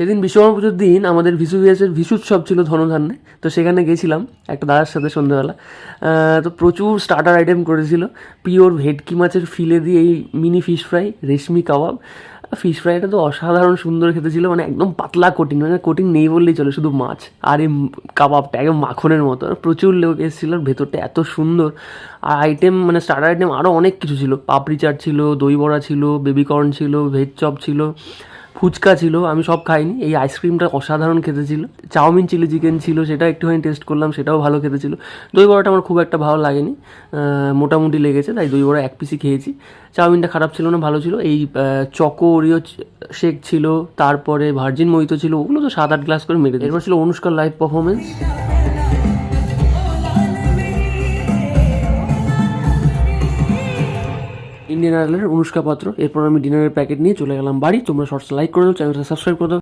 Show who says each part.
Speaker 1: সেদিন বিশ্বকর্মা পুজোর দিন আমাদের ভিসুভিএসের ভিসুৎসব ছিল ধনধান্যে, তো সেখানে গেছিলাম একটা দাদার সাথে সন্ধ্যাবেলা। তো প্রচুর স্টার্টার আইটেম করেছিল। পিওর ভেটকি মাছের ফিলে দিয়ে এই মিনি ফিশ ফ্রাই, রেশমি কাবাব। ফিশ ফ্রাইটা তো অসাধারণ সুন্দর খেতে ছিল, মানে একদম পাতলা কোটিং, মানে কোটিং নেই বললেই চলে, শুধু মাছ। আর এই কাবাবটা একদম মাখনের মতো, আর প্রচুর লোক এসেছিলো। ভেতরটা এত সুন্দর। আর আইটেম মানে স্টার্টার আইটেম আরও অনেক কিছু ছিল। পাপড়ি চাট ছিল, দই বড়া ছিল, বেবিকর্ন ছিল, ভেজ চপ ছিল, ফুচকা ছিল। আমি সব খাইনি, এই আইসক্রিমটা অসাধারণ খেতে ছিল। চাউমিন চিলি চিকেন ছিল, সেটা একটুখানি টেস্ট করলাম, সেটাও ভালো খেতে ছিল। দই বড়াটা আমার খুব একটা ভালো লাগেনি, মোটামুটি লেগেছে, তাই দই বড়া এক পিসই খেয়েছি। চাউমিনটা খারাপ ছিল না, ভালো ছিল। এই চকো ওরিও শেক ছিল, তারপরে ভার্জিন মোহিতো ছিল, ওগুলো তো 7-8 গ্লাস করে মেরে দিই। এরপর ছিল অনুষ্কার লাইভ পারফরমেন্স। ইন্ডিয়ান আইডলের অনুষ্কা পাত্র। এরপর আমি ডিনারের প্যাকেট নিয়ে চলে গেলাম বাড়ি। তোমরা শর্টস লাইক করে দাও, চ্যানেলটা সাবস্ক্রাইব করে দাও।